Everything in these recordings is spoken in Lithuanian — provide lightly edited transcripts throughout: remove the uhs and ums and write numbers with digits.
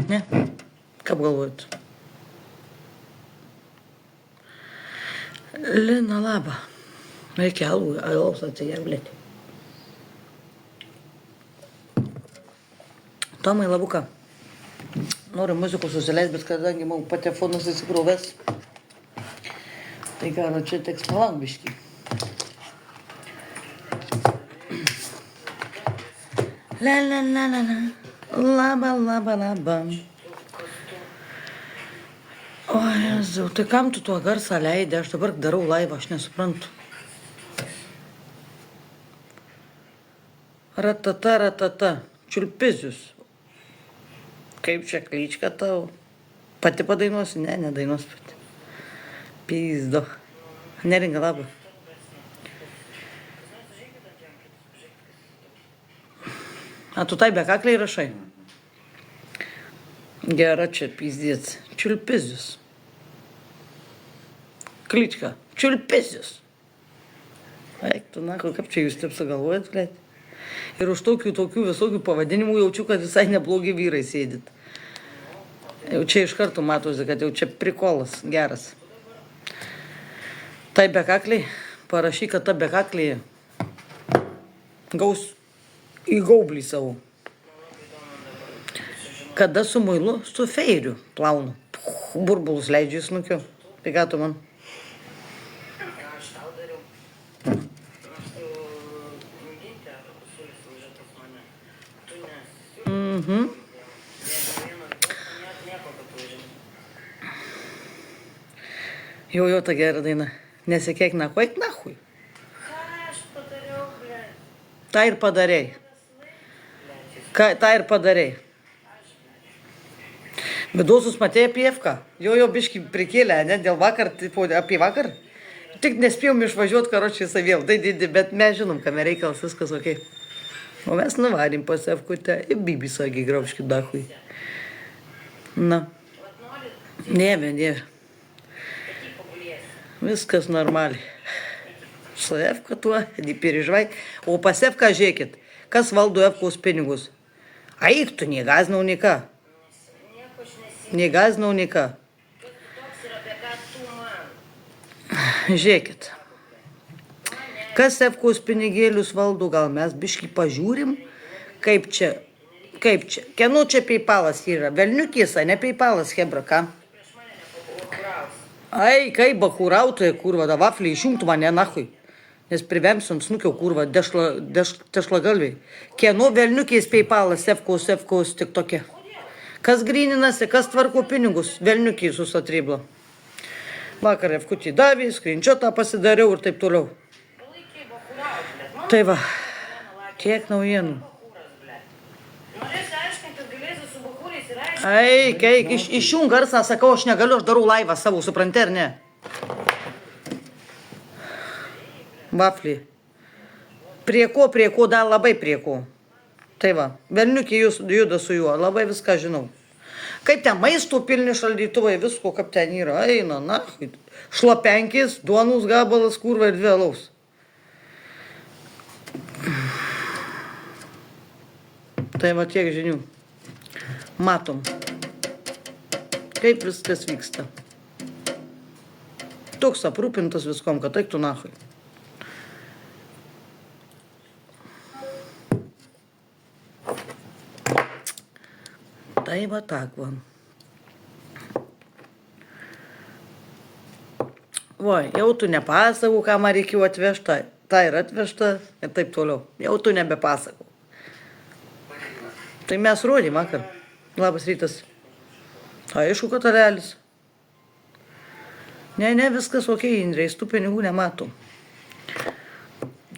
Ne? Kaip galvojat? Lina, labą. Reikia alaus atsigerblėti. Tomai, labuka. Noriu muzikos susileis, bet kadangi man patefonas įsikrovęs, tai gal čia teks palauk biškį. La la la la la, laba laba laba. O Jėzau, tai kam tu tuo garsą leidai? Aš dabar darau laivą, aš nesuprantu. Ratata, ratata, čiulpizius. Kaip čia klyčka tau? Pati padainuosi? Ne, nedainuos pati. Pizdo. Neringa, labai. A tu tai be kakliai rašai? Gera čia pizdėts. Čiulpizius. Klyčka. Čiulpizius. Eik tu, na, kaip čia jūs taip sugalvojat, blėt? Ir už tokių visokių pavadinimų jaučiu, kad visai neblogi vyrai sėdit. Jau čia iš karto matosi, kad jau čia prikolas geras. Tai bekakliai, parašyk, kad ta bekakliai gaus į gaublį savo. Kada su muilu, su feiriu plaunu. Burbulus leidžiu į snukiu. Tai ką tu man? Jo, ta gera daina. Nesikėk nahui, eik nahui. Ta ir padarei. Ta ir padarei. Bedosus matėjai apie Evką. Jo, biškį prikėlė, ne, dėl vakar, apie vakar. Tik nespėjom išvažiuoti, karočiai jisai vėl. Tai didi, bet mes žinom, kame reikalas, viskas ok. O mes nuvarėm pas Evkutę ir Bibi sakė, grauškį dahui. Na. Ne. Viskas normaliai. Su Evka tuo, neperеживай. O pas Evką žiūrėkit, kas valdo Evkos pinigus? Aik tu, negazinau ką. Negazinau ką. Žiūrėkit. Kas Evkos pinigėlius valdo, gal mes biškį pažiūrim, kaip čia. Kieno čia PayPalas yra? Velniukės, ne PayPalas, hebra, ką? Ai, kaip bahurautoje, kurva, da vaflį išjungtų mane, nahui. Nes privemsiu ant snukio, kurva, dešlagalviai. Kieno velniukės PayPalas, Evkos, tik tokia. Kas gryninasi, kas tvarko pinigus, velniukės susatrybla. Vakar Evkutį davė, skrinčiotą pasidariau ir taip toliau. Tai va, tiek naujienų. Eik, išjung garsą, sakau, aš negaliu, aš darau laivą savo, supranti ar ne? Vaflį. Prie ko, dar labai prie ko. Tai va, velniukė juda su juo, labai viską žinau. Kaip ten maisto pilni šaldytuvai, visko, kaip ten yra, eina, na, šlapenkis, duonus gabalas, kurva ir 2 alaus. Tai va tiek žinių. Matom, kaip viskas vyksta. Toks aprūpintas viskom, kad eiktų nahui. Tai va tak va. Va, jau tu nepasakau, ką man reikėjo atvežti, tai ir atvežta ir taip toliau. Jau tu nebepasakau. Tai mes rodėm vakar. Labas rytas. Aišku, kad realis. Ne, viskas ok, Indrės, tų pinigų nematom.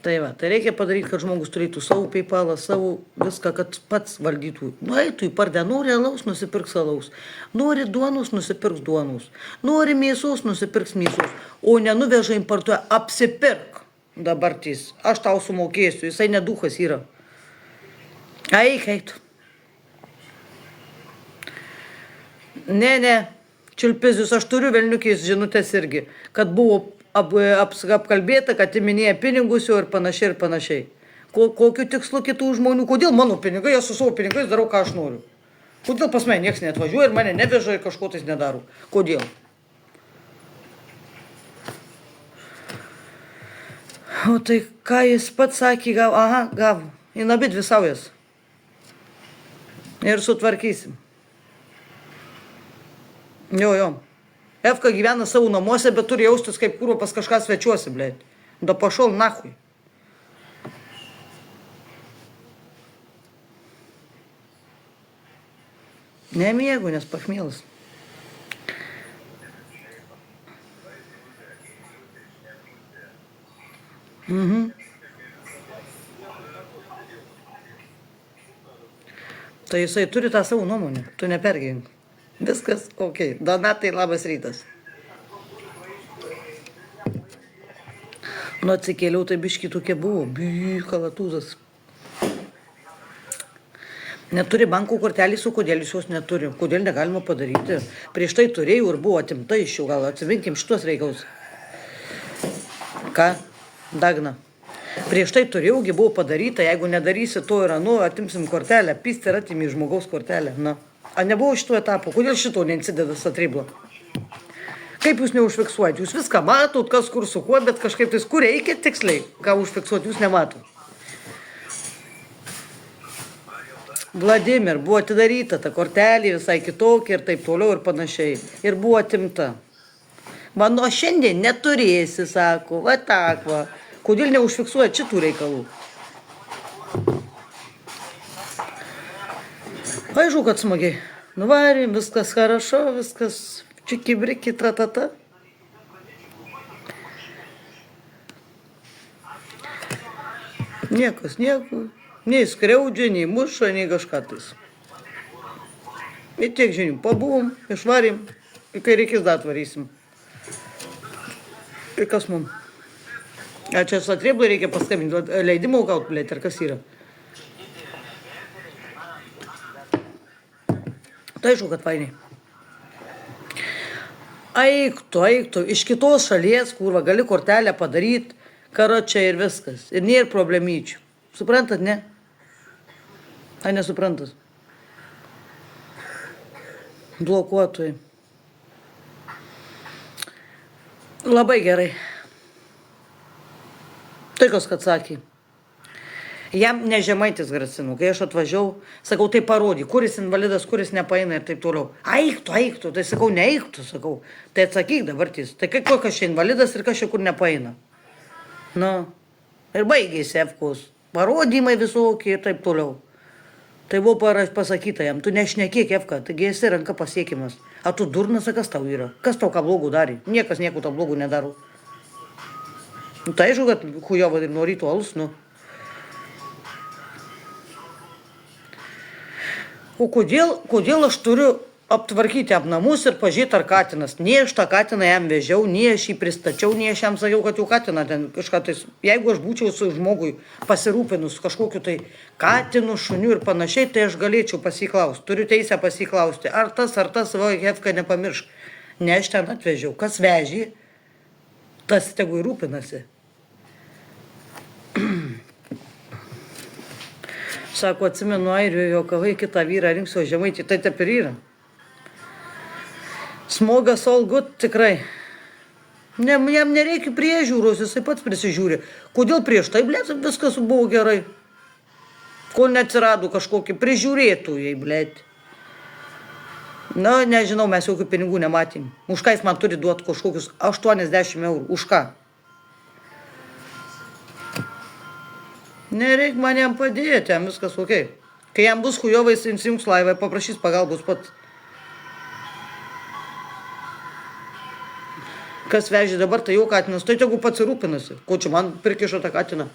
Tai va, tai reikia padaryti, kad žmogus turėtų savo PayPalą, savo viską, kad pats valdytų. Nueitų į pardę, nori alaus, nusipirks alaus. Nori duonos, nusipirks duonos. Nori mėsos, nusipirks mėsos. O nenuveža importuoja, apsipirk dabartys. Aš tau sumokėsiu, jisai neduchas yra. Eik. Ne, čiulpizius, aš turiu velniukės žinutės irgi, kad buvo apkalbėta, kad įminėja pinigus jau ir panašiai. Kokiu tikslu kitų žmonių? Kodėl mano pinigai, aš su savo pinigais darau, ką aš noriu. Kodėl pas mane niekas neatvažiuoja ir mane neveža ir kažko tais nedaro? Kodėl? O tai ką jis pats sakė, gavo, aha, gavo. Į abi dvi saujas. Ir sutvarkysim. Jo. Efka gyvena savo namuose, bet turi jaustis kaip kurva pas kažką svečiuosi, blėt. Da pašol nahui. Nemiegu, nes pachmielas. Tai jisai turi tą savo nuomonę, tu nepergyvenk. Viskas, okei. Donatai, labas rytas. Nu atsikėliau, tai biški tokie buvo. Kalatūzas. Neturi bankų kortelės, o kodėl jūs jos neturi? Kodėl negalima padaryti? Prieš tai turėjau ir buvo atimta iš jų, gal atsiminkim šitos reikalus. Ką? Dagna. Prieš tai turėjaugi buvo padaryta, jeigu nedarysi to ir anu, atimsim kortelę, pyst ir atimi žmogaus kortelę. Na. A nebuvo šitų etapų? Kodėl šito neįsideda satriblo? Kaip jūs neužfiksuojat? Jūs viską matot, kas kur su kuo, bet kažkaip tais kur reikia tiksliai, ką užfiksuoti, jūs nematot. Vladimir, buvo atidaryta ta kortelė visai kitokia ir taip toliau ir panašiai. Ir buvo atimta. Mano šiandien neturėsi, sako, va tak va. Kodėl neužfiksuojat šitų reikalų? Aišku, kad smagiai. Nuvarėm, viskas хорошо, viskas čiki-briki, tratata. Niekas, nieko. Nei skriaudžia, nei muša, nei kažką tais. Ir tiek žinių. Pabuvom, išvarėm. Ir kai reikės dar atvarysim. Ir kas mum? A čia satrėblai reikia paskambinti. Leidimo gaut, blėt, ar kas yra? Tai aišku, kad fainiai. Eiktų. Iš kitos šalies, kur va, gali kortelę padaryti, karočią ir viskas. Ir nėra problemyčių. Suprantat, ne? Ai, nesuprantas. Blokuotojai. Labai gerai. Tai kas, kad sakė. Jam ne Žemaitis grasinu. Kai aš atvažiavau, sakau, tai parodyk, kuris invalidas, kuris nepaeina ir taip toliau. Eiktų. Tai sakau, neeiktų, sakau. Tai atsakyk dabar tis. Tai kas čia invalidas ir kas čia kur nepaeina. Nu. Ir baigėsi Efkos. Parodymai visokie ir taip toliau. Tai buvo pasakyta jam, tu nešnekėk Efka, taigi esi ranka pasiekimas. A tu durnas, kas tau yra? Kas tau ką blogų darė? Niekas nieko tau blogų nedaro. Nu, tai aišku, kad hujova ir nuo ryto alus, nu. O kodėl aš turiu aptvarkyti apnamus ir pažiūrėti, ar katinas? Nie aš tą katiną jam vežiau, nie aš jį pristačiau, nie aš jam sakiau, kad jau katiną ten kažką tais. Jeigu aš būčiau su žmogui pasirūpinus kažkokiu tai katinu, šuniu ir panašiai, tai aš galėčiau pasiklausti. Turiu teisę pasiklausti, ar tas, va, Hefka nepamiršk. Ne aš ten atvežiau. Kas vežė, tas tegu ir rūpinasi. Sako, atsimenu Airijoje, jokavai kitą vyrą rinksiu Žemaitį, tai taip ir yra. Smogas all good, tikrai. Jam nereikia priežiūros, jisai pats prisižiūri. Kodėl prieš tai, blėt, viskas buvo gerai? Kol neatsirado kažkokie prižiūrėtojai, blėt. Na, nežinau, mes jokių pinigų nematėm. Už ką jis man turi duoti kažkokius 80 eurų? Už ką? Nereik man jam padėti, jam viskas okei. Kai jam bus hujovai, jis įsijungs laivą, paprašys pagalbos pats. Kas vežė dabar, tai jau katinas, tai tegu pats rūpinasi. Ko čia man prikišo tą katiną?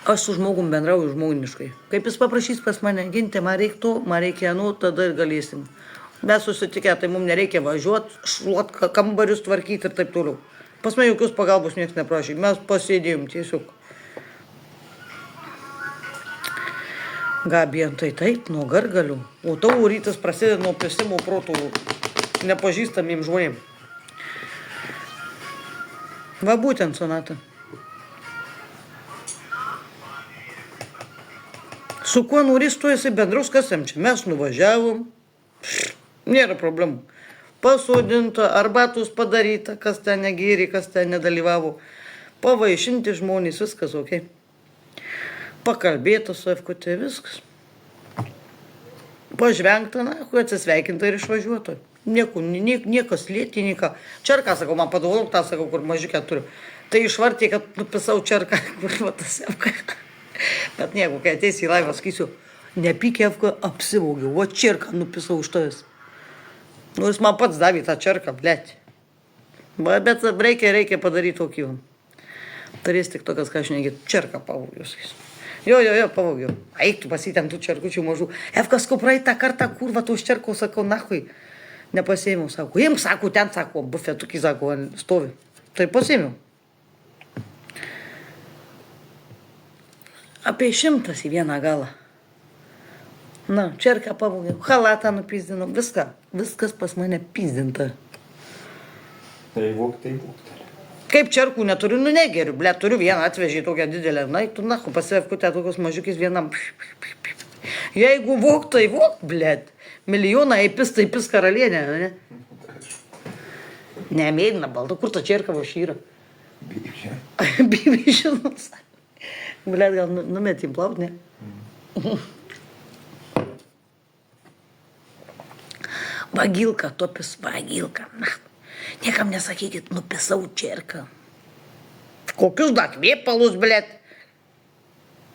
Aš su žmogum bendrauju žmoniškai. Kaip jis paprašys pas mane, ginti, man reikia to, man reikia anu, tada ir galėsim. Mes susitikę, tai mums nereikia važiuoti, šluot kambarius tvarkyti ir taip toliau. Pas mane jokios pagalbos niekas neprašė, mes pasėdėjom tiesiog. Gabija, tai taip, nuo gargalių. O tavo rytas prasideda nuo pisimo protų nepažįstamiem žmonėm. Va būtent, Sonata. Su kuo norės tu esi bendrus, kas jam čia? Mes nuvažiavom, nėra problemų. Pasodinta, arbatus padaryta, kas ten negėrė, kas ten nedalyvavo. Pavaišinti žmonės, viskas ok. Pakalbėta su FKT, viskas. Pažvengta, na, atsisveikinta ir išvažiuota. Niekas lėti, nieko. Čerką, sakau, man padovanok tą, sakau, kur mažiukę turiu. Tai išvartė, kad nupisau čerką, kur matas FK. Bet nieko, kai ateisi į laivą, sakysiu, nepykė FK, apsivogiau, o čerką nupisau už tavęs. Nu, jis man pats davė tą čerką, blėt. Bet reikia padaryti tokį. Turės tik tokias, ką aš negit, čerką pavogiau, sakysiu. Jo, pavogiau. Eik tu pasitem tų čerkučių mažų. FK, skau, praeitą kartą, kurva, tos čerkos, sakau, nahui. Nepasėmiau, sako. Imk, sako, ten, sako, bufetukį, sako, stovi. Tai pasėmiau. Apie 100 į vieną galą. Na, čerką pavogiau, halatą nupizdinau, viskas pas mane pizdinta. Tai vok. Kaip čerkų neturiu, nu negeriu, ble, turiu vieną, atvežį tokią didelę, na, tu nahu, pasivefkutę tokios mažiukis vienam. Jeigu vok, tai vok, ble, milijoną įpis, tai įpis karalienė, ne? Nemėgina balta, kur ta čerka vašyra? Bibišinas. Ble, gal numetim plaut, ne? Vagilka, topis vagilka. Niekam nesakykit, nupisau čerką. Kokius da kvėpalus, blėt?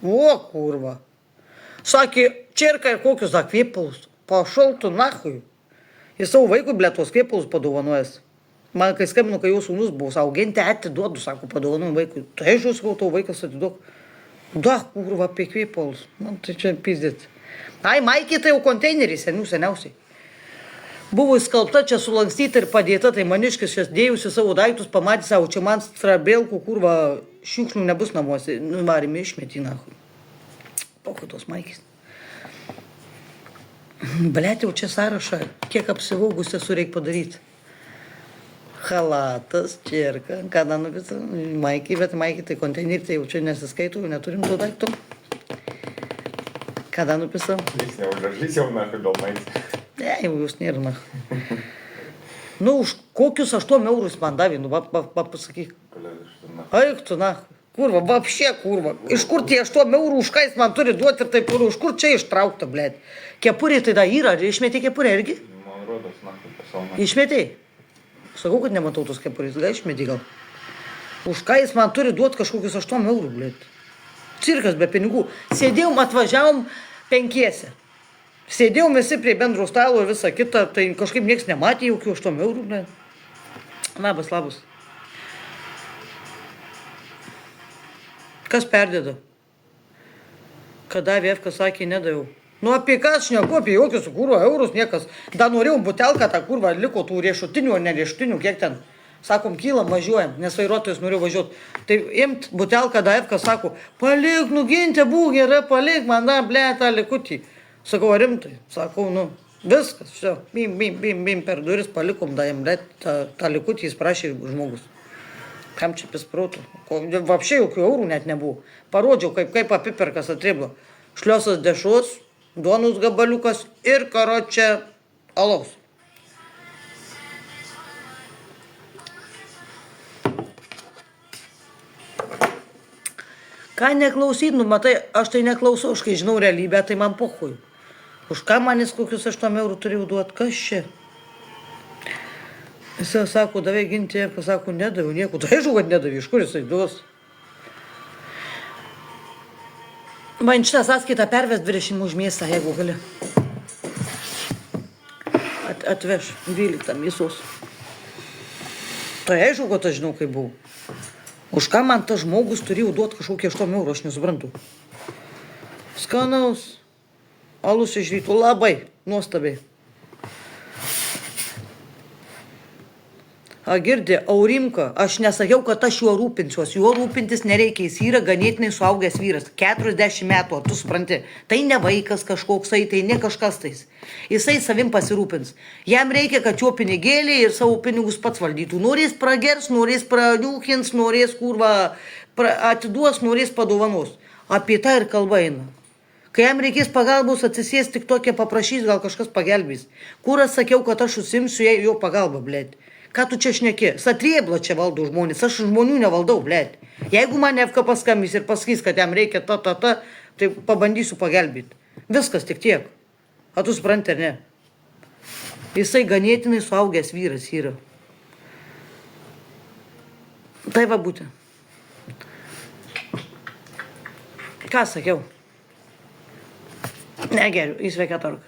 O, kurva. Sakė, čerka ir kokius da kvėpalus. Pašal tu nahui. Jis savo vaikui, blėt, tos kvėpalus padovanojęs. Man, kai skambinu, kai jau sūnus buvo, savo gentę atiduodu, sako, padovanojau vaikui. Tai aš jau sakau, tavo vaikas atiduok. Da, kurva, apie kvėpalus. Man tai čia pizdėt. Ai, Maikė, tai jau konteinerį seniausiai. Buvo įskalbta, čia sulankstyta ir padėta, tai maniškis šias dėjusi savo daiktus, pamatė savo, čia man strabėlkų, kurva, šiukšlių nebus namuose, nuvarėme išmetį, nahui. Pokai tos Maikės. Blet, jau čia sąrašą, kiek apsivaugus esu reik padaryti. Halatas, čerka, kada nupisau, Maikė, bet Maikė tai konteinerį, tai jau čia nesiskaitau, neturim to daiktų. Kada nupisau? Jis jau nahui dėl Maikės. Ne, jau jūs nėra, na. Nu, už kokius 8 eurus man davė, nu, pasakyk. Eik tu, na, kurva, vapšė, kurva. Iš kur tie 8 eurų už ką jis man turi duoti ir taip, iš kur čia ištraukta, blėt. Kepurė tai da yra, ar išmetė kepurė irgi? Man rodos, nahui, pasaulio. Išmetė? Sakau, kad nematau tos kepurės, gal išmetė gal. Už ką jis man turi duoti kažkokius 8 eurų, blėt. Cirkas be pinigų. Sėdėjom, atvažiavom 5. Sėdėjom visi prie bendro stalo ir visą kitą, tai kažkaip nieks nematė jokių 8 eurų, ne? Labas. Kas perdėda? Kada VFK sakė, nedaviau. Nu, apie ką aš šneku, apie jokius kurvo eurus, niekas. Da norėjom butelką, tą kurvą liko tų riešutinių ar neriešutinių, kiek ten. Sakom, kylam, važiuojam, nes vairuotojas norėjo važiuoti. Tai imt butelką, da FK sako, palik, nugintė, būk gerai, palik, man da, ble, tą likutį. Sakau, rimtai, sakau, nu, viskas, šio, bim, per duris palikom, da jam, ble, tą likutį jis prašė žmogus. Kam čia pisprautų? Vapšė jokių eurų net nebuvo. Parodžiau, kaip apiperkas atriblo. Šliosas dešos, duonus gabaliukas ir karočią alaus. Ką neklausyt, nu matai, aš tai neklausau, aš kai žinau realybę, tai man pochuj. Už ką manis kokius 8 eurų turėjau duoti, kas čia? Jis sako, davai ginti, kas sako, nedaviau nieko. Tai aišku, kad nedavė, iš kur jisai duos? Man šitą sąskaitą perves 20 už mėsą, jeigu gali. Atveš 12 mėsos. Tai aišku, kad aš žinau, kaip buvau. Už ką man tas žmogus turėjo duoti kažkokį 8 eurų, aš nesuprantu. Skanaus. Alus iš rytų labai nuostabiai. Girdė, Aurimka, aš nesakiau, kad aš juo rūpinsiuos. Juo rūpintis nereikia, jis yra ganėtinai suaugęs vyras. 40 metų, tu supranti. Tai ne vaikas kažkoksai, tai ne kažkas tais. Jisai savim pasirūpins. Jam reikia, kad jo pinigėlį ir savo pinigus pats valdytų. Norės pragers, norės praniūkins, norės kurva atiduos, norės padovanos. Apie tą ir kalba eina. Kai jam reikės pagalbos, atsisės tik tokie paprašys, gal kažkas pagelbės. Kuras sakiau, kad aš užsimsiu jo pagalbą, blėt. Ką tu čia šneki? Satriebla čia valdo žmonės, aš žmonių nevaldau, blėt. Jeigu man Efka paskambys ir pasakys, kad jam reikia tai pabandysiu pagelbėti. Viskas tik tiek. A tu supranti, ar ne? Jisai ganėtinai suaugęs vyras yra. Tai va būtent. Ką sakiau? Negeriu, į sveikatorką.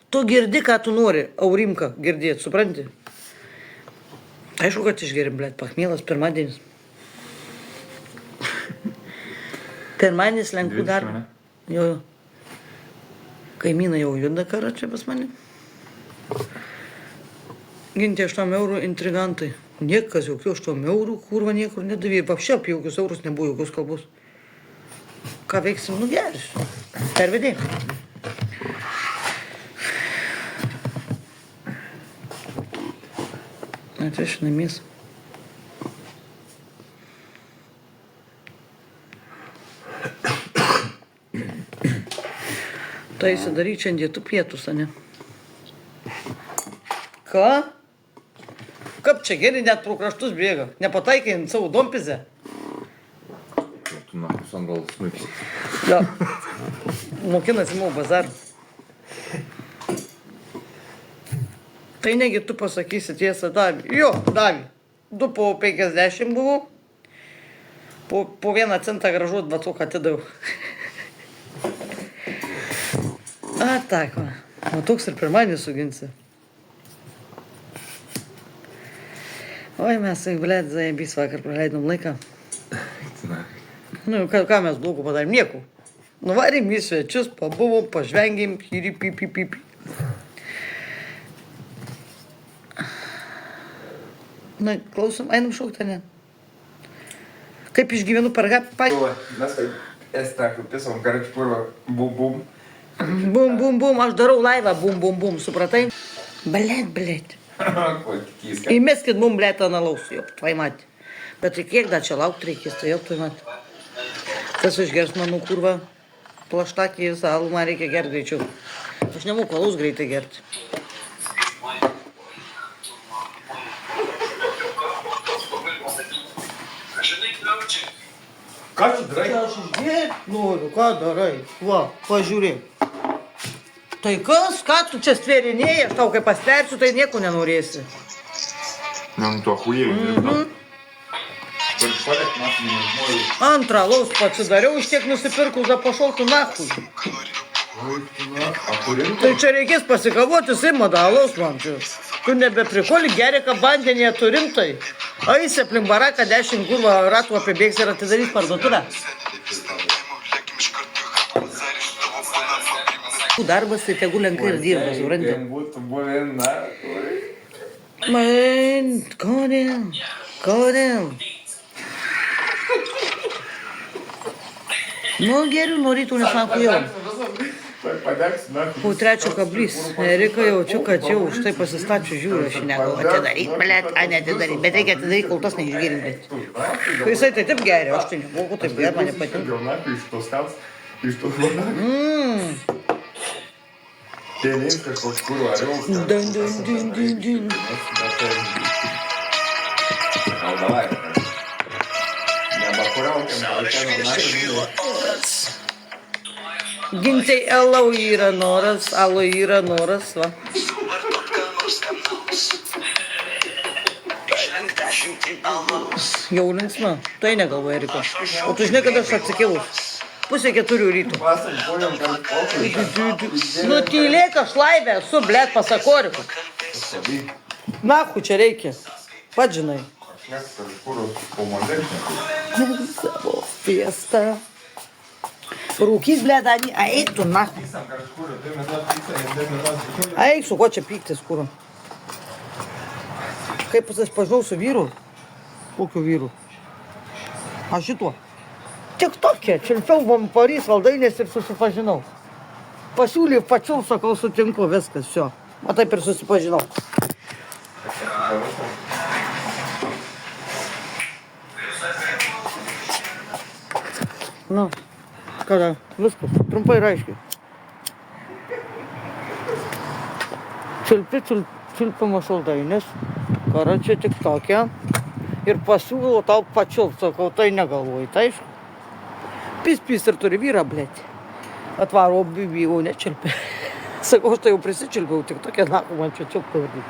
Tu girdi, ką tu nori, Aurimka, girdėti, supranti? Aišku, kad išgerim, blėt, pachmielas, pirmadienis. Pirmadienis lenkų darbą. Jo. Kaimynai jau juda karą čia pas mane. Ginti 8 eurų intrigantai. Niekas jokių 8 eurų, kurva niekur nedavė. Vapšia apie jokius eurus nebuvo jokios kalbos. Ką veiksim, nugersiu. Pervedė. Atvešinamės. Tai įsidaryk šiandien tu pietus, ane? Ką? Kaip čia geri net pro kraštus bėga? Nepataikai ant savo dompizę? Tu nahus ant gal smūkis. Jo. Mokinasi mūsų bazar. Tai negi tu pasakysi tiesą, Davi. Jo, Davi. 2 po 50 buvo. Po 1 centą gražu 20 atidaviau. A, tak va. O toks ir pirmadienis suginsi. Oi, mes, blėt, zajebys vakar praleidom laiką. Nu, ką mes blogo padarėm? Nieko. Nuvarėm į svečius, pabuvom, pažvengėm, pyri, pipi. Na, klausom, einam šaukti, ne? Kaip išgyvenu per gapą? Mes kaip estaku pisom, karač purva, bum. Bum, aš darau laivą, bum, supratai? Blėt. Įmeskit mum, blėt, analaus, jau, tvai matė. Bet tai kiek dar čia laukti reikės, tai jau, tvai matė. Tas išgers mano kurva, plaštakį visą alų, man reikia gerti greičiau. Aš nemoku alus greitai gerti. Ką tu darai? Aš išgėti noriu, ką darai? Va, pažiūrėk. Tai kas, ką tu čia stvėrinėjai, aš tau kai pastversiu, tai nieko nenorėsi. Нам tu охуєві. Palek нас nežinojau. Antrą alaus pasidariau, iš tiek nusipirkau, za pašauktų nachui. A kurim? Tai čia reikės pasikavoti, Simada, alaus man čia. Tu nebeprikoli, geri ką vandenėje tu rimtai. Eisi aplink baraką 10 kurva ratų apibėgs ir atidarys parduotuvę. Darbas tai tegu lenkai ir dirba, supranti. Būtų buvę, na, Man, kodėl? Nu, geriu nuo rytų, nes man jau. Padegsiu, na. Po 3 kablys. Erika jaučiu, kad jau už tai pasistačiu žiūriu, aš negalvoju atidaryt, blėt, a neatidaryt, bet reikia atidaryt, kol tas neišgirdėt. Jisai tai taip geria, aš tai nemoku taip geria, man nepatinka. Iš tos kals, iš tos vonas. Tėnės kažkoks kurva, ariaus. Dun. Gal davai. Nebakuriaukiam, alkėnom našiu. Gintai, alau yra noras, va. Jau linksma, tai negalvoja Erika. O tu žinai, kad aš atsikėlus. 3:30 ryto. Pasam, kojom, kad pokai. Nu, tylėk, aš laivę esu, blėt, pasakoriku. Nahu, čia reikia. Pats žinai. Aš kažkur po mažesnė. Savo fiesta. Rūkys, blėt, Dani, eik tu, nahu. Eik, su ko čia pyktis, kur? Kaip pasipažinau su vyru? Kokiu vyru? Aš šituo. Tik tokia, čiulpiau Parys valdainės ir susipažinau. Pasiūlė pačiu, sakau, sutinku, viskas, šio. O taip ir susipažinau. Nu, kada, viskas, trumpai ir aiškiai. Čiulpimo saldainis, kara čia tik tokia. Ir pasiūlau tau pačiult, sakau, tai negalvoju, tai aišku. Pis ir turi vyrą, blėti. Atvaro bijau, nečiulpė. Sakau, aš tai jau prisičiulpiau, tik tokia naku man čia čiulpė vardyti.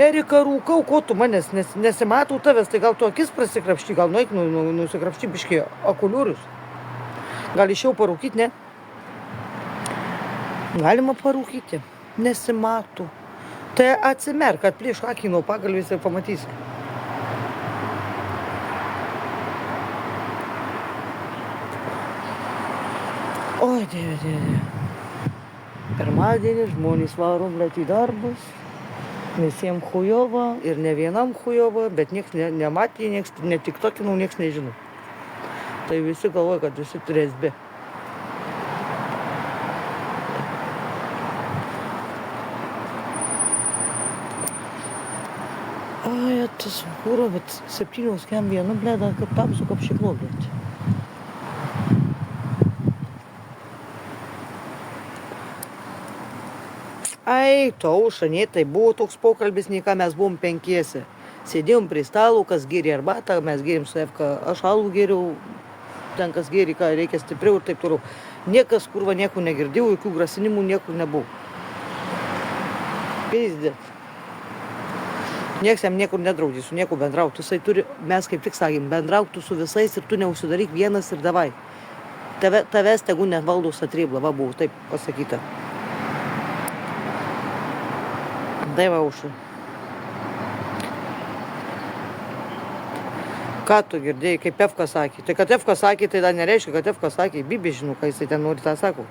Erika, rūkau, ko tu manęs nesimatau tavęs, tai gal tu akis prasikrapšti, gal nueik, nusikrapšti biškį akuliurius. Gal išėjau parūkyti, ne? Galima parūkyti, nesimato. Tai atsimerk, atplėšk akį nuo pagalvės ir pamatysi. Oi, dieve. Pirmadienį žmonės varo, blėt, į darbus. Visiems chujova ir ne vienam chujova, bet nieks nematė, nieks netiktokinau, nieks nežino. Tai visi galvoja, kad visi turės be. Ai, tas kūro, bet 7 kem vienu, blėda, kaip tamsu, kaip šiklo, blėt. Ai, Aušra, ne, tai buvo toks pokalbis, nei ką mes buvom 5. Sėdėjom prie stalo, kas gėrė arbatą, mes gėrėm su Efka, aš alų gėriau, ten kas gėrė, ką reikia stipriau ir taip toliau. Niekas, kurva, nieko negirdėjau, jokių grasinimų, niekur nebuvo. Pizdėt. Nieks jam niekur nedraudė, su nieku bendrauti. Jisai turi, mes kaip tik sakėm, bendrauti su visais ir tu neužsidaryk vienas ir davai. Tavęs tegu nevaldo satrėbla, va buvo taip pasakyta. Tai va, Aušra. Ką tu girdėjai, kaip Efka sakė? Tai kad Efka sakė, tai dar nereiškia, kad Efka sakė. Bibi žinau, ką jisai ten nori tą sako.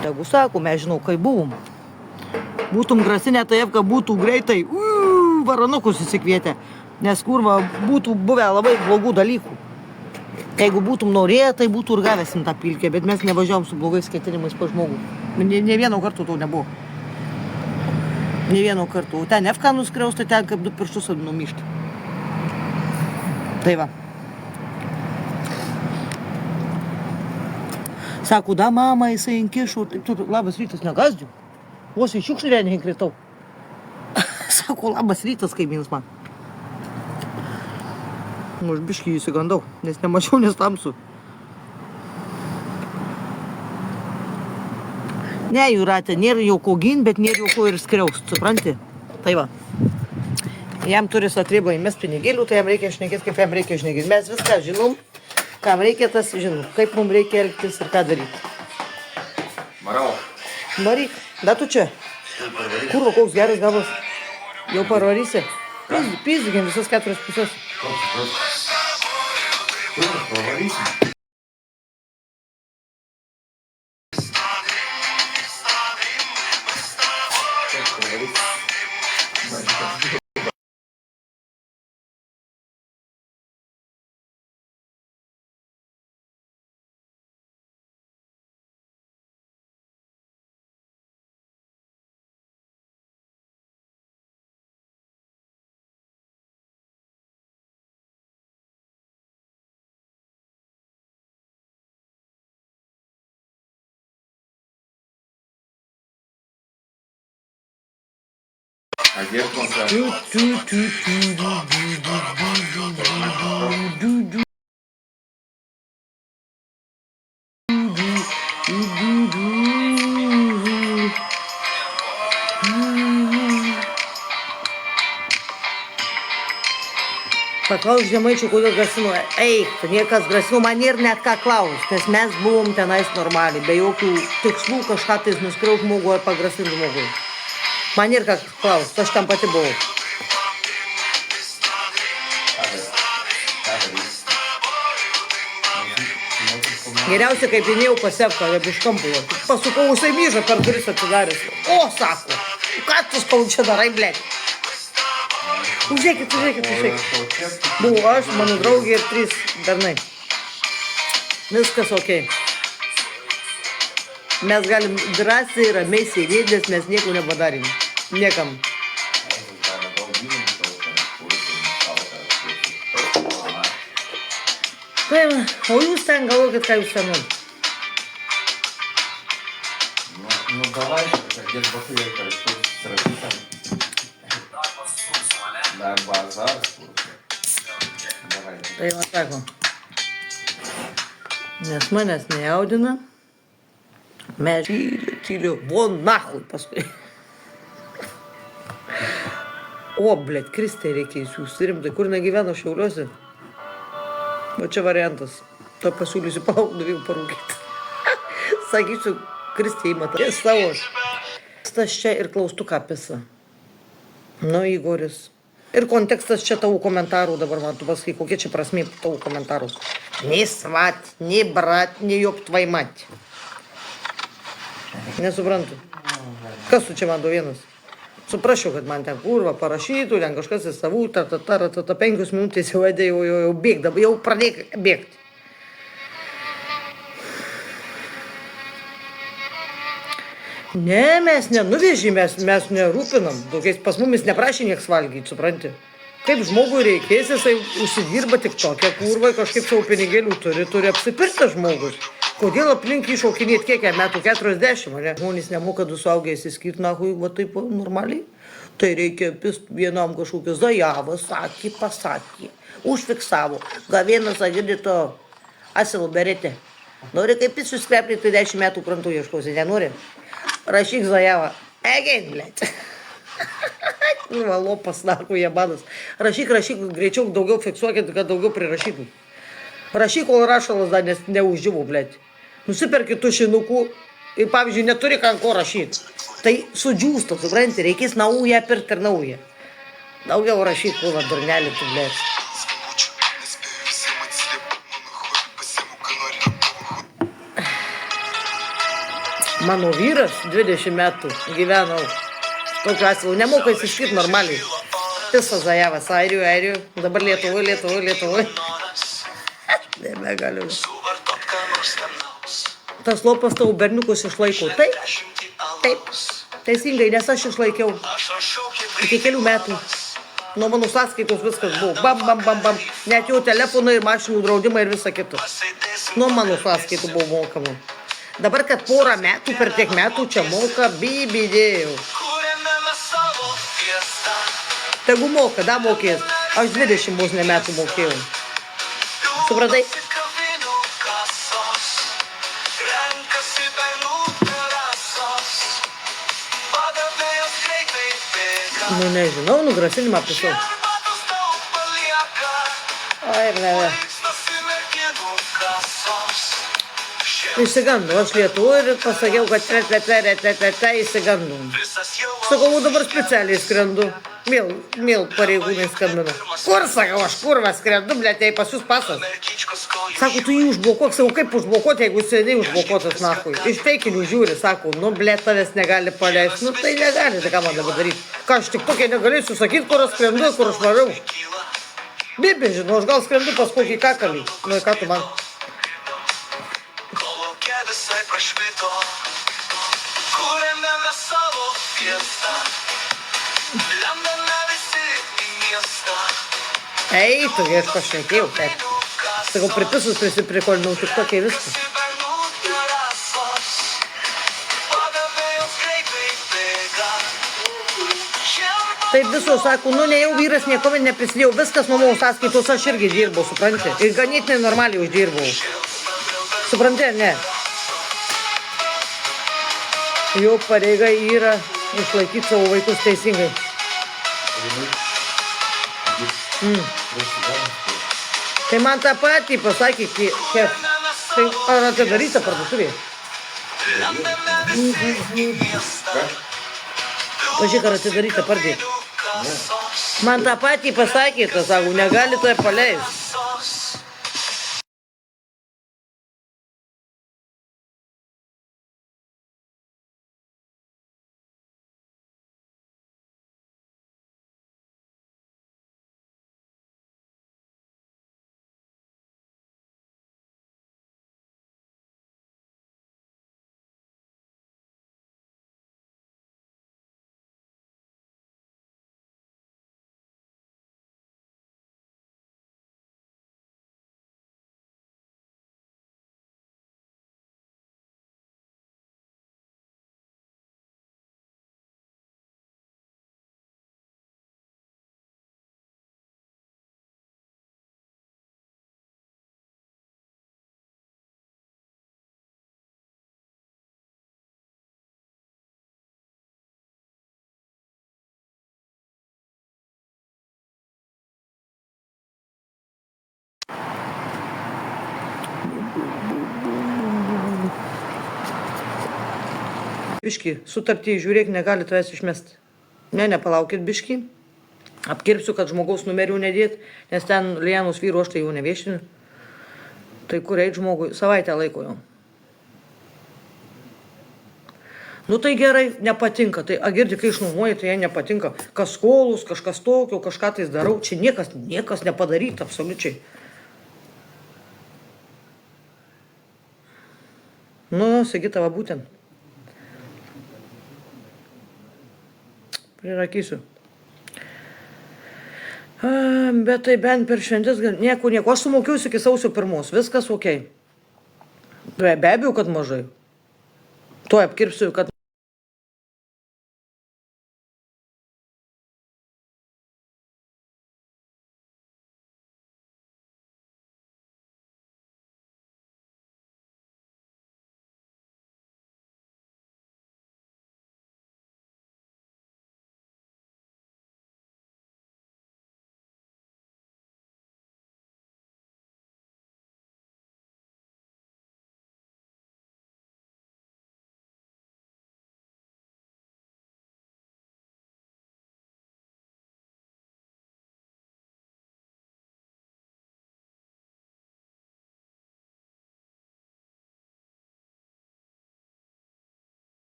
Tegu sako, mes žinau, kai buvom. Būtum grasinę, tai Efka būtų greitai varanukus įsikvietę. Nes kurva būtų buvę labai blogų dalykų. Jeigu būtum norėję, tai būtų ir gavęsim tą pilkę, bet mes nevažiavom su blogais ketinimais pa žmogų. Ne vieno karto to nebuvo. Ne vieno karto. O ten Efka nuskriausta, ten kaip 2 pirštus numyšti. Tai va. Sako, da mama, jisai inkišo. Tu, labas rytas, negazdžiu. Vos į šiukšlę neįkritau. Sako, labas rytas, kaimynas man. Aš biškį įsigandau, nes nemačiau, nes tamsu. Ne, Jūratė, nėra jau ko gint, bet nėra jau ko ir skriaust, supranti? Tai va. Jam turi satrėblą įmest pinigėlių, tai jam reikia šnekėti, kaip jam reikia šnekėti. Mes viską žinom, kam reikia, tas žinom, kaip mums reikia elgtis ir ką daryti. Marau. Maryk, da tu čia? Kurva, koks geras gavas. Jau parvarysi? Pizdigim visas 4 pusės. Kur parvarysim? А где концерт? Paklaus žemaičių, kodėl grasino. Eik, niekas grasino, man ir net ką klaus, nes mes buvom tenais normaliai, be jokių tikslų kažką tais nuskriaus žmogų ar pagrasint žmogui. Man ir ką klaus, aš tam pati buvau. Geriausia, kaip minėjau, pasevka, jeigu iš kampo. Pasukau usai myžą per duris atsidaręs. O, sako, ką tu spaudžia darai, blėt? Užėkit. Buvo aš, mano draugė ir 3 bernai. Viskas okei. Mes galim drąsiai, ramiai sėdėti, nes mes nieko nepadarėm. Niekam. Tai va, o jūs ten galvokit, ką jūs ten norit. Ну давай, где бахуя, короче, сразу там. Да, базар, слушай. Давай. Tai va, sako. Nes manęs nejaudina. Mes tyliu, von nahui paskui. O, blėt, Kristė reikia įsiųsti rimtai. Kur negyveno Šiauliuose? Va čia variantas. To pasiūlysiu palauk, nuvėjau parūkyti. Sakysiu, Kristė įmata. Savo. Tas čia ir klaustuką pisa. Nu, Igoris. Ir kontekstas čia tavo komentarų dabar, man tu pasakai, kokie čia prasmė tavo komentarų. Nei svat, nei brat, nei jop tvai mat. Nesuprantu. Kas tu čia man do vienas? Suprasčiau, kad man ten kurva parašytų, ten kažkas į savų, 5 minutės jau atėjo, jau bėgdavo, jau pradėk bėgti. Ne, mes nenuvežėm, mes nerūpinam. Tokiais pas mumis neprašė nieks valgyti, supranti. Kaip žmogui reikės, jisai užsidirba tik tokią kurvą, kažkaip savo pinigėlių turi apsipirkti žmogus. Kodėl aplink iššaukinėt kiek metų? 40, ne? Žmonės nemoka du suaugės įskirti, nahui, va taip normaliai. Tai reikia pist vienam kažkokiu zajavą, sakė, pasakė, užfiksavo. Gal vienas agidito asilo berete. Nori kaip jis suskrepti, tai 10 metų krantų ieškosi, nenori? Rašyk zajavą. Egein, blėt. Kurva, lopas, nahui, jebanas. Rašyk, greičiau daugiau fiksuokit, kad daugiau prirašytų. Rašyk, kol rašalas dar neuždžiuvo, blėt. Nusiperki tušinukų ir, pavyzdžiui, neturi ką ko rašyti. Tai sudžiūsta, supranti, reikės naują pirkti ir naują. Daugiau rašyk, kurva, durnelį, tu, blėt. Mano vyras 20 metų gyvenau tokiu asilu, nemoka įsiskirti normaliai. Pisa zajavas, Airijoje, dabar Lietuvoje. Nebegaliu. Tas lopas tavo berniukus išlaiko. Taip, teisingai, nes aš išlaikiau. Iki kelių metų. Nuo mano sąskaitos viskas buvo. Bam. Net jau telefonai ir mašinų draudimai ir visa kita. Nuo mano sąskaitų buvo mokama. Dabar, kad porą metų, per tiek metų čia moka, bibidėjau. Tegu moka, da mokės. Aš 20 bus ne metų mokėjau. Supratai? Nu, nežinau, nugrasinimą pisau. Oi, blėve. Išsigandau, aš Lietuvoje ir pasakiau, kad išsigandau. Sakau, dabar specialiai skrendu. Mėl pareigūnai skambino. Kur, sakau, aš kurva skrendu, blėt, jei pas jūs pasas. Sako, tu jį užblokuok, sakau, kaip užblokuoti, jeigu seniai užblokuotas nahui. Iš feikinių žiūri, sako, nu, blėt, tavęs negali paleisti. Nu, tai negali, tai ką man dabar daryti. Ką aš tik tokiai negalėsiu sakyti, kur aš skrendu, kur aš varau. Bibi, žinau, aš gal skrendu pas kokį kakalį. Nu, ką tu man? Ei, tu, aš pašnekėjau, bet. Sakau, pripisus prisiprikolinau tik tokiai viskas. Taip visos sako, nu ne jau vyras nieko neprisidėjau, viskas nuo mano sąskaitos, aš irgi dirbau, supranti. Ir ganėtinai normaliai uždirbau. Supranti, ar ne? Jo pareiga yra išlaikyti savo vaikus teisingai. Tai man tą patį pasakė, kef. Tai ar atidaryta parduotuvė? Pažiūrėk, ar atidaryta pardėti. Man tą patį pasakė, tas sako, negali to paleisti. Biški, sutartį žiūrėk, negali tavęs išmesti. Ne, nepalaukit biški. Apkirpsiu, kad žmogaus numerių nedėt, nes ten Lianos vyru aš tai jau neviešinu. Tai kur eit žmogui? Savaitę laiko jau. Nu tai gerai, nepatinka. Tai agirdi, kai išnuomoji, tai jai nepatinka. Kas skolus, kažkas tokio, kažką tais darau. Čia niekas nepadaryta, absoliučiai. Nu, Sigita, va būtent. Prirakysiu. Bet tai bent per šventės, nieko. Aš sumokėsiu iki sausio 1. Viskas ok. Be abejo, kad mažai. Tuo apkirpsiu, kad...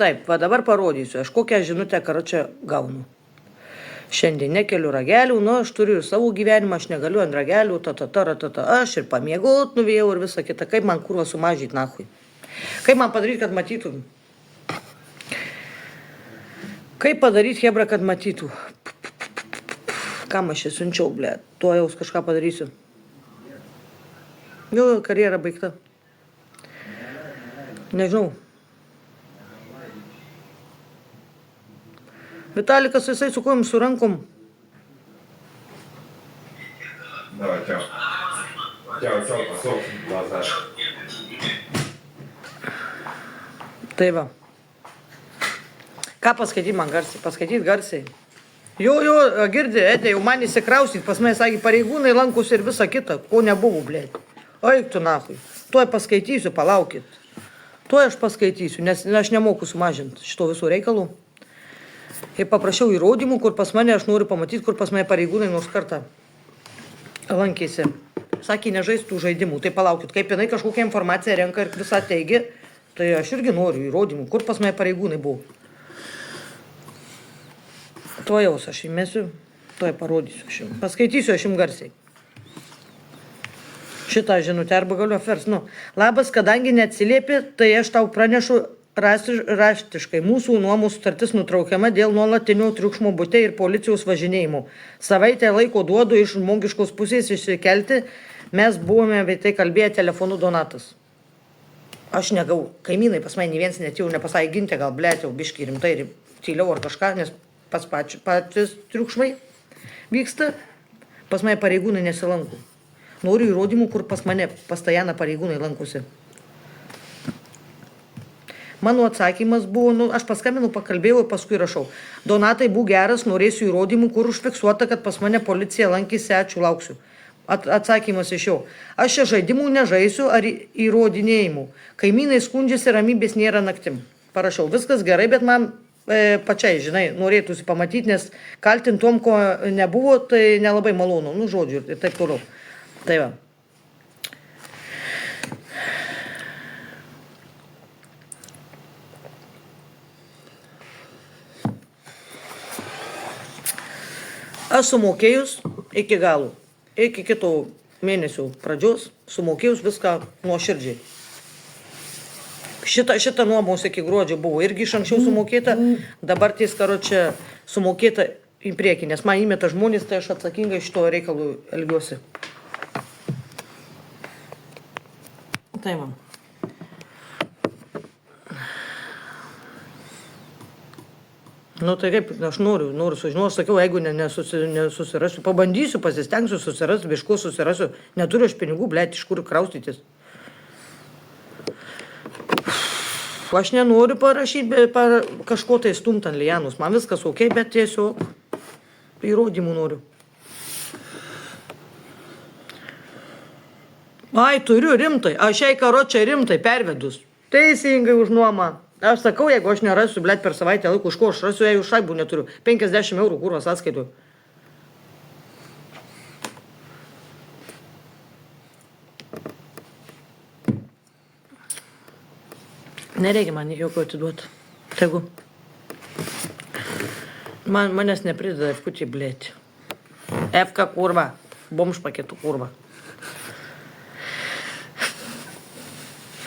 Taip, va dabar parodysiu, aš kokią žinutę karočią gaunu. Šiandien nekeliu ragelių, nu aš turiu ir savo gyvenimą, aš negaliu ant ragelių, aš ir pamiegot nuvėjau ir visą kitą. Kaip man kurva sumažyti, nahui? Kaip man padaryti, kad matytų? Kaip padaryti, hebra, kad matytų? Kam aš čia siunčiau, ble? Tuo jau kažką padarysiu. Jau karjera baigta. Nežinau. Vitalikas visai su kojom, su rankom. Давай, чао. Чао, пасок, глаза. Tai va. Ką paskaityti man garsiai? Paskaityti garsiai. Jo, girdi, Edė, jau man įsikraustyt, pas mane, sakė, pareigūnai lankus ir visa kita, ko nebuvo, blėt. Eik tu nahui. Tuoj paskaitysiu, palaukit. Tuoj aš paskaitysiu, nes aš nemoku sumažinti šito visų reikalų. Ir paprašiau įrodymų, kur pas mane, aš noriu pamatyti, kur pas mane pareigūnai nors kartą lankėsi. Sakė, nežaistų žaidimų. Tai palaukit, kaip jinai kažkokią informaciją renka ir visą teigia, tai aš irgi noriu įrodymų, kur pas mane pareigūnai buvo. Tuo jaus aš įmesiu, tuoj parodysiu aš jums. Paskaitysiu aš jums garsiai. Šitą žinutę arba galiu afers. Nu, labas, kadangi neatsiliepė, tai aš tau pranešu raštiškai. Mūsų nuomos sutartis nutraukiama dėl nuolatinio triukšmo bute ir policijos važinėjimų. Savaitę laiko duodu iš žmogiškos pusės išsikelti. Mes buvome apie tai kalbėję telefonu Donatas. Aš negau. Kaimynai pas mane vienas net jau nepasakė ginti, gal blėt jau biškai rimtai ir tyliau ar kažką, nes pas patys triukšmai vyksta. Pas mane pareigūnai nesilanko. Noriu įrodymų, kur pas mane pastajana pareigūnai lankosi. Mano atsakymas buvo, nu, aš paskambinau, pakalbėjau ir paskui rašau. Donatai, būk geras, norėsiu įrodymų, kur užfiksuota, kad pas mane policija lankėsi, ačiū, lauksiu. Atsakymas iš jo. Aš čia žaidimų nežaisiu ar įrodinėjimų. Kaimynai skundžiasi, ramybės nėra naktim. Parašau, viskas gerai, bet man pačiai, žinai, norėtųsi pamatyti, nes kaltintom, ko nebuvo, tai nelabai malonu. Nu, žodžiu, ir taip toliau. Tai va. Aš sumokėjus iki galo, iki kito mėnesio pradžios, sumokėjus viską nuoširdžiai. Šita nuomos iki gruodžio buvo irgi iš anksčiau sumokėta, dabar ties karočią sumokėta į priekį, nes man įmeta žmonės, tai aš atsakingai šito reikalų elgiuosi. Tai man. Nu tai kaip, aš noriu sužinoti, sakiau, jeigu nesusirasiu, pabandysiu, pasistengsiu susirasiu, bišku susirasiu, neturiu aš pinigų, blėt, iš kur kraustytis. Aš nenoriu parašyti kažko tai stumt ant Lianos, man viskas ok, bet tiesiog įrodymų noriu. Ai, turiu rimtai. Aš jai karočią rimtai pervedus. Teisingai už nuomą. Aš sakau, jeigu aš nerasiu, blėt, per savaitę laikų, už ko aš rasiu, jei už šaibų neturiu. 50 eurų kurvas atskaitų. Nereikia man jokio atiduoti. Tegu. Manęs neprideda F-kutį, blėti. F-ka kurva. Bomž paketų kurva.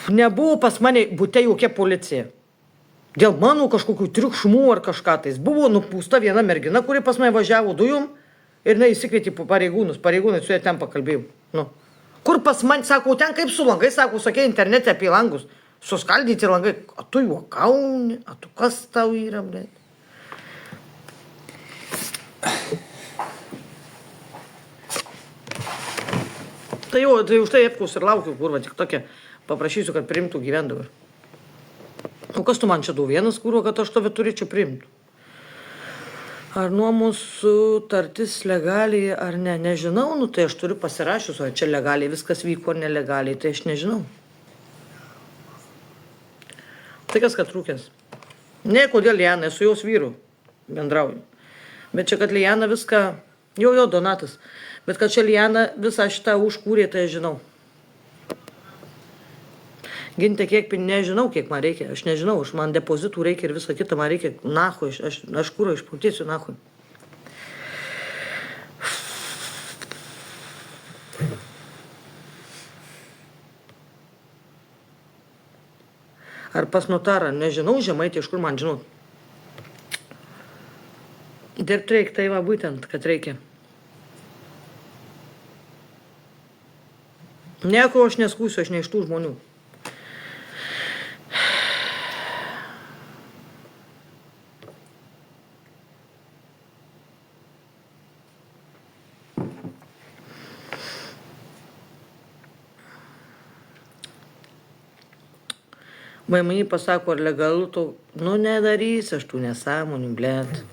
Nebuvo pas mane bute jokia policija. Dėl mano kažkokių triukšmų ar kažką tais. Buvo nupūsta viena mergina, kuri pas mane važiavo dujom ir įsikvietė pareigūnus. Pareigūnai su jie ten pakalbėjau. Nu. Kur pas man, sako, ten kaip su langai, sako, sakė internete apie langus. Suskaldyti langai. A tu juokauni, a tu kas tau yra, blėt? Tai jau, tai už tai apkaus ir laukiu, kurva, tik tokia. Paprašysiu, kad priimtų gyvendavai. O kas tu man čia duo vienas, kurva, kad aš tave turėčiau priimti? Ar nuomos sutartis legaliai ar ne? Nežinau, nu tai aš turiu pasirašius, o čia legaliai viskas vyko ar nelegaliai, tai aš nežinau. Tai kas kad trūkęs? Ne, kodėl Lijana, su jos vyru bendrauju. Bet čia, kad Lijana viską, jo, Donatas, bet kad čia Lijana visą šitą užkūrė, tai aš žinau. Ginte, kiek nežinau, kiek man reikia, aš nežinau, man depozitų reikia ir visą kitą, man reikia nahui, aš kūro išpautėsiu nahui. Ar pas notarą, nežinau, Žemaitė, iš kur man žinau. Dirbti reikia, tai va būtent, kad reikia. Nieko aš neskūsiu, aš ne iš tų žmonių. Manį pasako, ar legalu, to, nu nedarys aš tų nesąmonių, blėt.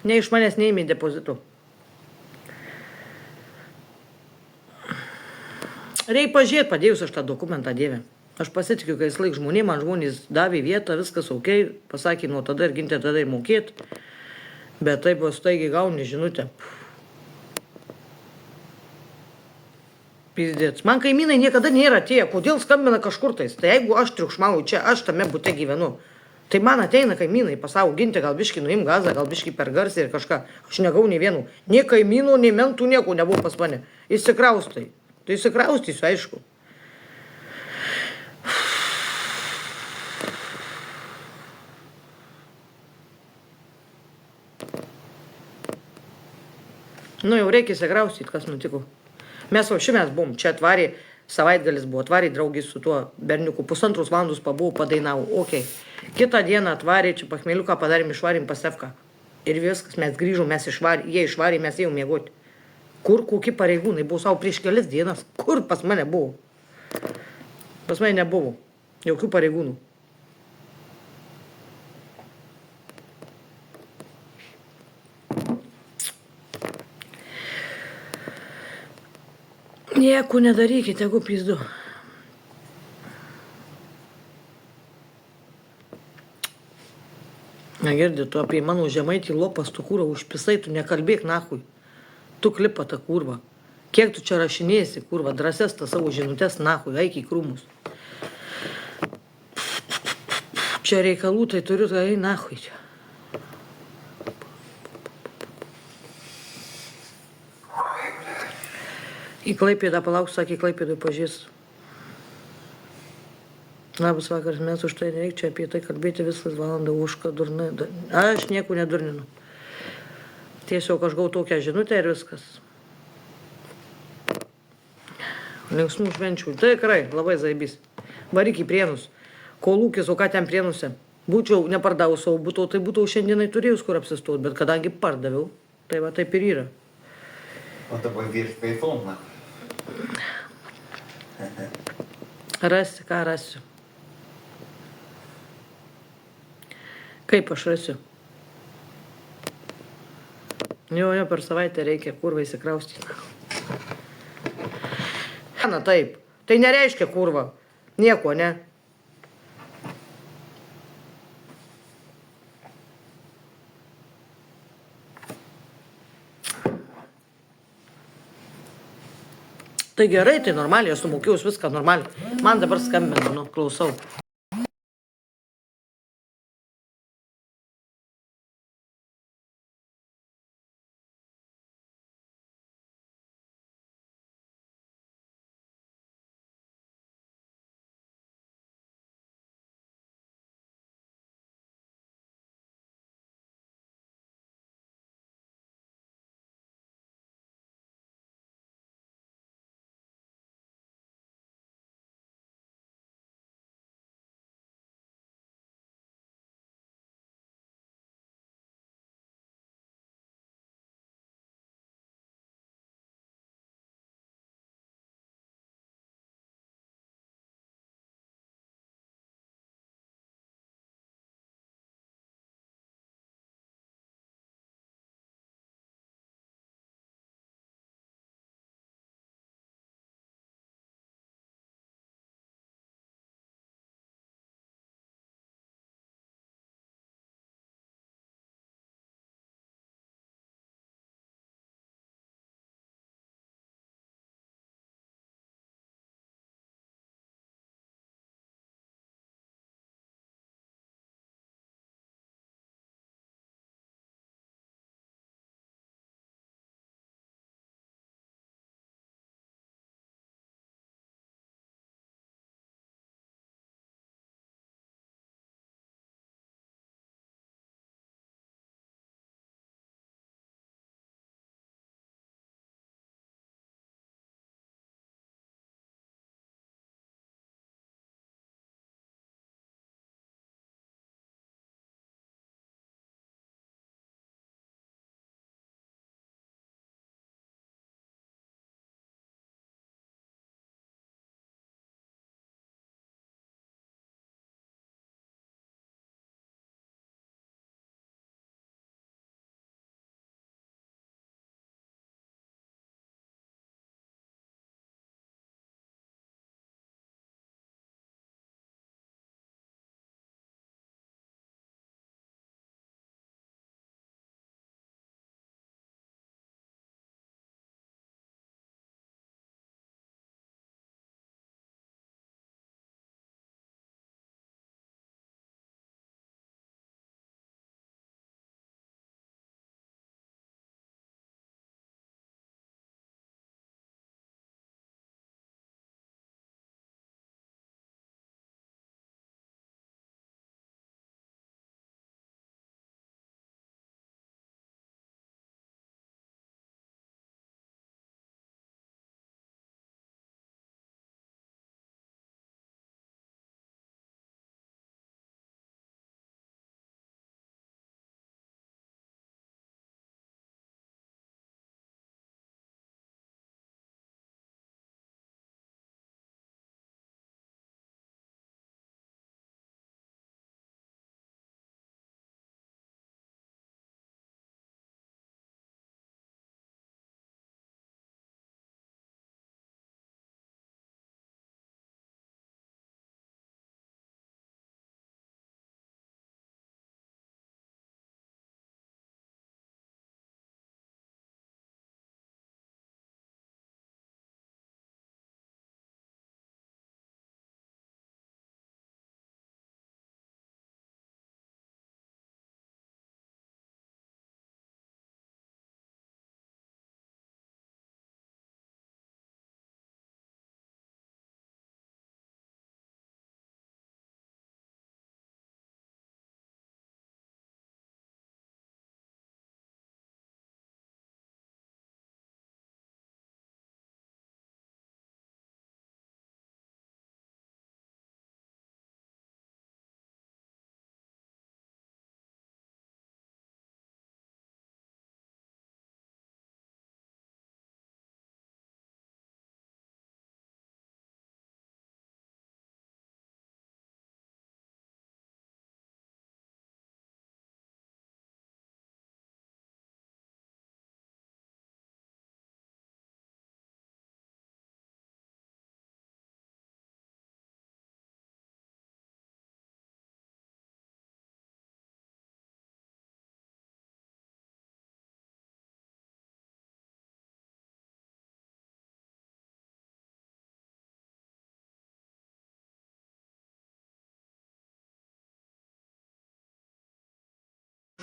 Ne iš manęs neėmė depozitų. Reikia pažiūrėti, padėjus aš tą dokumentą, dievę. Aš pasitikiu, kai jis laik žmonėm, man žmonės davė vietą, viskas ok, pasakė nuo tada ir Ginte tada ir mokėt. Bet taip buvo staigiai gauni žinutę. Pizdėts. Man kaimynai niekada nėra atėję, kodėl skambina kažkur tais. Tai jeigu aš triukšmauju čia, aš tame bute gyvenu. Tai man ateina kaimynai, pasako, Ginte, gal biškį nuim gazą, gal biškį per garsiai ir kažką. Aš negau nei vienų. Nei kaimynų, nei mentų, nieko nebuvo pas mane. Įsikraustai. Tai įsikraustysiu, aišku. Nu jau reikia įsikraustyti, kas nutiko. Mes va šimės buvom, čia atvarė, savaitgalis buvo, atvarė draugis su tuo berniuku, 1,5 valandos pabuvau, padainavau, okei. Kitą dieną atvarė, čia pachmeliuką padarėm, išvarėm pas Efką. Ir viskas, mes grįžom, jie išvarė, mes ėjom miegoti. Kur kokie pareigūnai buvo savo prieš kelias dienas? Kur pas mane buvo? Pas mane nebuvo, jokių pareigūnų. Nieko nedarykite, jeigu pizdu. Negirdi, tu apie mano Žemaitį lopas, tu kūrą užpisai, tu nekalbėk nahui. Tu klipa tą kurvą. Kiek tu čia rašinėsi, kurva, drąses tą savo žinutės nahui, eik į krūmus. Čia reikalų, tai turiu, tai nahui čia. Į Klaipėdą palauk, sakė, Klaipėdui pažįs. Labas vakaras, mes už tai nereikia čia apie tai kalbėti visas valandą, už ką durnai. Aš nieko nedurninu. Tiesiog aš gau tokią žinutę ir viskas. Linksmų švenčių. Tai tikrai, labai zaibys. Varyk į Prienus. Kolūkis, o ką ten Prienuose? Būčiau nepardavus savo būtų, tai būtų šiandienai turėjus kur apsistot, bet kadangi pardaviau, tai va taip ir yra. O dabar virš iPhone, na. Rasi, ką rasiu. Kaip aš rasiu? Jo, per savaitę reikia kurva įsikraustyti. Na taip. Tai nereiškia kurva. Nieko, ne? Tai gerai, tai normaliai, aš sumokėjus viską normaliai. Man dabar skambina, nu, klausau.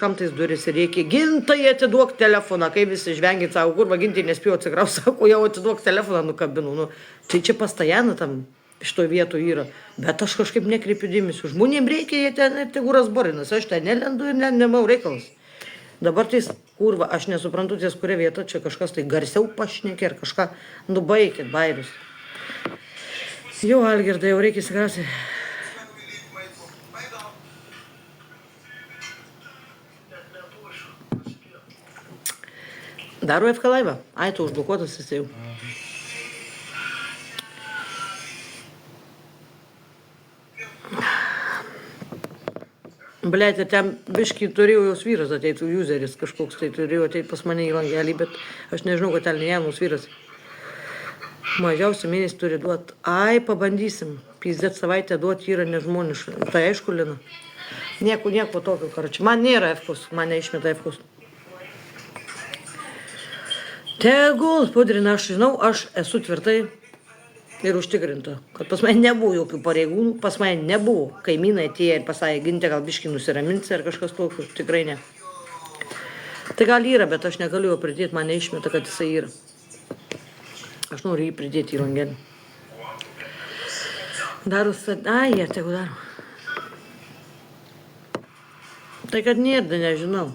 kam tais duris reikia. Gintai atiduok telefoną, kai visi žvengit, sako, kur vagintai nespėjo atsikraus, sako, jau atiduok telefoną nukabinu. Nu, tai čia pastajana tam šito vieto yra. Bet aš kažkaip nekreipiu dėmesio. Žmonėm reikia, jie ten tiguras borinas, aš ten nelendu ir nemau reikalas. Dabar tais, kurva, aš nesuprantu ties kuria vieta, čia kažkas tai garsiau pašnekė ir kažką, nu baikit, bairius. Jau, Algirdai, jau reikia įsikrauti. Daro FK laivą. Ai, tu užblokuotas jis jau. Blet, ir ten biškai turėjo jos vyras ateitų, useris kažkoks, tai turėjo ateiti pas mane į langelį, bet aš nežinau, kad ten ne Janus vyras. Mažiausiai mėnesį turi duoti. Ai, pabandysim. Pizdėt savaitę duoti yra nežmoniška. Tai aišku, Lina. Nieko tokio, karoči. Man nėra F-kos, man neišmeta F-kos. Tegul, podrina, aš žinau, aš esu tvirtai ir užtikrinta, kad pas mane nebuvo jokių pareigūnų, pas mane nebuvo. Kaimynai atėjo ir pasakė, Ginte, gal biškai nusiraminsi ar kažkas tokio, tikrai ne. Tai gal yra, bet aš negaliu jo pridėti, man neišmeta, kad jisai yra. Aš noriu jį pridėti į langelį. Darus, ai, jie tegu daro. Tai kad nėra, nežinau.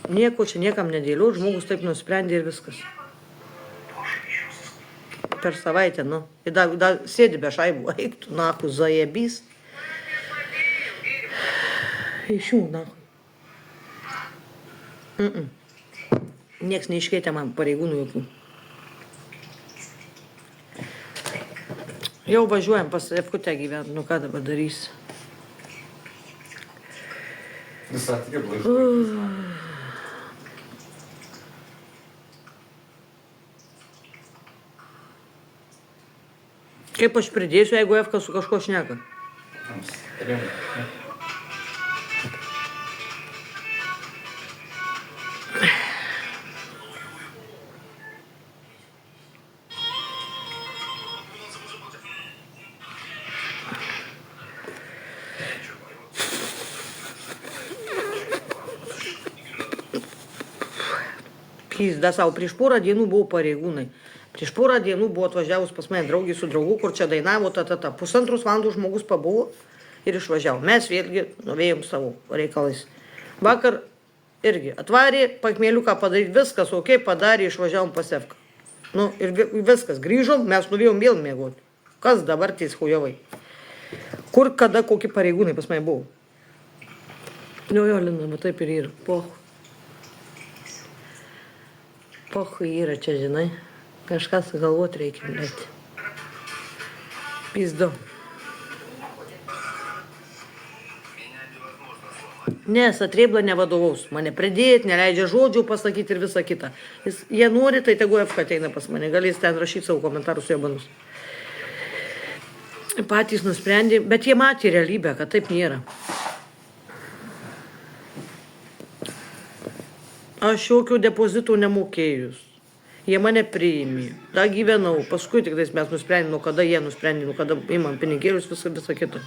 Nieko čia niekam nedėliu, žmogus taip nusprendė ir viskas. Per savaitę, nu. Ir dar sėdi be šaibų, eik tu, nahu, zajebys. Iš jų, nahu. Nieks neiškeitė man pareigūnų jokių. Jau važiuojam pas F-kutę gyventi, nu ką dabar darysi. Visą atkirblai. Kaip aš pridėsiu, jeigu F-ką su kažko šneka? Pizda savo, prieš porą dienų buvo pareigūnai. Prieš porą dienų buvo atvažiavus pas mane draugį su draugu, kur čia dainavo, Pusantros valandos žmogus pabuvo ir išvažiavo. Mes vėlgi nuvėjom savo reikalais. Vakar irgi atvarė, pakmėliuką padaryti, viskas, ok, padarė, išvažiavom pas Efką. Nu, ir viskas, grįžom, mes nuvėjom vėl mėgoti. Kas dabar ties hujovai? Kur, kada, kokie pareigūnai pas mane buvo? Jo, Lina, bet taip ir yra. Pohui yra čia, žinai. Kažką sugalvoti reikia, bet. Pizdo. Nes atrėbla nevadovaus. Mane pridėti, neleidžia žodžių pasakyti ir visą kitą. Jie nori, tai tegu F ateina pas mane. Galės ten rašyti savo komentarus jobanus. Patys nusprendė, bet jie matė realybę, kad taip nėra. Aš jokių depozitų nemokėjus. Jie mane priėmė. Da gyvenau. Paskui tik mes nusprendėm, nuo kada jie nusprendė, nuo kada imam pinigėlius, visą kitą.